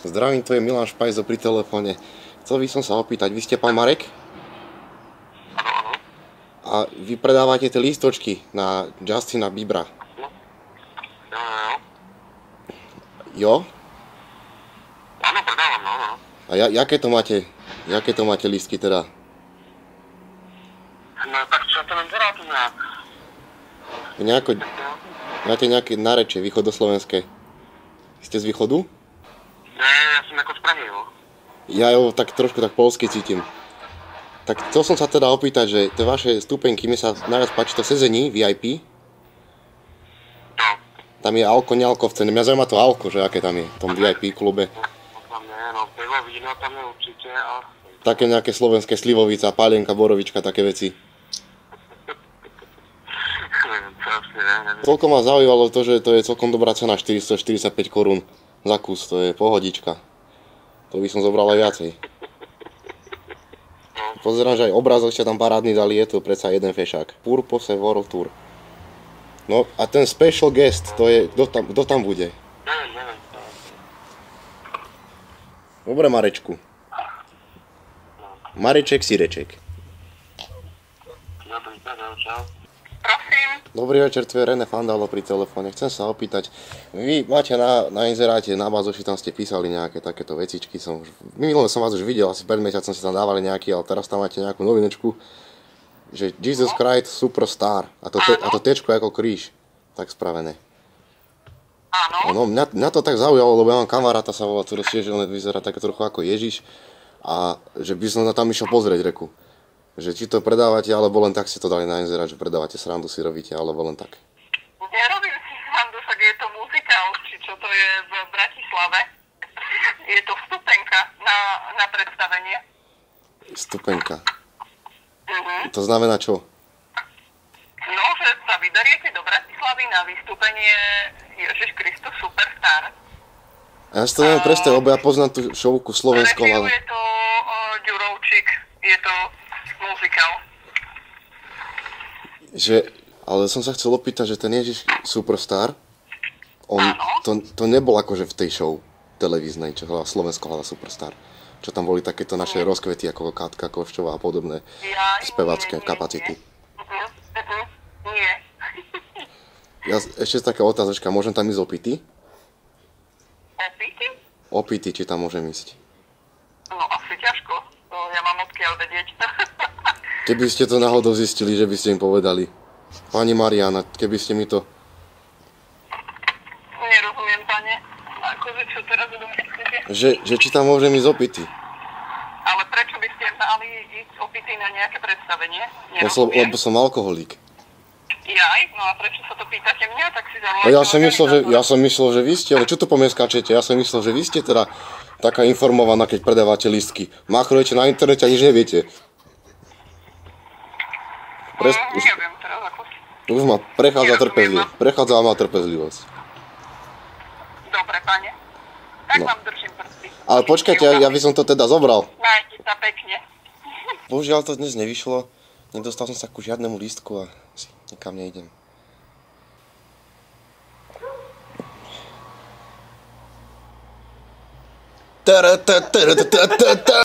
Zdravím, to je Milan Špajzo pri telefóne. Chcel by som sa opýtať, vy ste pán Marek? A vy predávate tie lístočky na Justina Biebera? Jo? Áno, predávam, no. A jaké to máte lístky teda? No tak čo to vyzerá tu nejak? Máte nejaké náreče východoslovenské? Ste z východu? Nie, ja som ako z Prahy, jo. Ja jo tak trošku tak polsky cítim. Tak chcel som sa teda opýtať, že tie vaše stupenky, mi sa najviac páči to sezení VIP. No. Tam je alko, nealko v cene. Mňa zaujíma to alko, že aké tam je v tom VIP klube. Tam nie, no pivo, víno tam je určite a... Také nejaké slovenské slivovica, pálienka, borovička, také veci. Celkom ma zaujímalo to, že to je celkom dobrá cena, 445 korún za kus, to je pohodička. To by som zobral aj viacej. Pozerám, že aj obrázok ste tam parádny dali, je to predsa jeden fešák. Purpose World Tour. No a ten special guest, to je, kto tam bude? Neviem. Dobre, Marečku. Mareček, Sireček. Dobrý, čau. Dobrý večer, tu je René Fandalo pri telefóne. Chcem sa opýtať, vy máte na inzeráte, na bazoši, tam ste písali nejaké takéto vecičky. Minulé som vás už videl, asi pred mesiacom ste tam dávali nejaký, ale teraz tam máte nejakú novinečku, že Jesus Christ Superstar. A to tečko ako kríž, tak spravené. Áno. No, mňa to tak zaujalo, lebo ja mám kamaráta, sa volá, ktorý tiež vyzerá tak trochu ako Ježiš. A že by som tam išiel pozrieť, reku. Že či to predávate, alebo len tak ste to dali na inzerát, že predávate srandu, si robíte, alebo len tak. Nerobím si srandu, však je to muzikál, či čo to je v Bratislave. Je to vstupenka na predstavenie. Stupenka. To znamená čo? No, že sa vyberiete do Bratislavy na vystúpenie Ježiš Kristus Superstar. Ja si to neviem predstaviť, lebo ja poznám tú šovku Slovenskom, ale... Je to Ďurovčík, je to muzikál. Ale som sa chcel opýtať, že ten Ježiš Superstar, to nebol akože v tej show televíznej, čo hľadá Slovensko hľadá Superstar. Čo tam boli takéto naše rozkvety ako Katka Koščová a podobné spevácké kapacity. Nie. Ja ešte taká otázočka, môžem tam ísť opity? Opity? Opity, či tam môžem ísť? No asi ťažko, to ja mám odkiaľ vedieť. Keby ste to náhodou zistili, že by ste im povedali. Pani Mariana, keby ste mi to... Nerozumiem, pane. Akože čo teraz myslíte? Že či tam môžem ísť opity. Ale prečo by ste mali ísť opity na nejaké predstavenie? Lebo som alkoholík. Jaj, no a prečo sa to pýtate mňa? Tak si zavolajte. Ja som myslel, že vy ste, ale čo tu po mne skáčete? Ja som myslel, že vy ste teda taká informovaná, keď predávate lístky. Machrujete na internete a nič neviete. Neviem teraz ako... Už ma prechádza ma trpezlivosť. Dobre, pane. Tak vám držím prsty. Ale počkajte, ja by som to teda zobral. Majte sa pekne. Bohužiaľ to dnes nevyšlo. Nedostal som sa ku žiadnemu lístku a nikam nejdem. Ta-ra-ta-ta-ra-ta-ta-ta.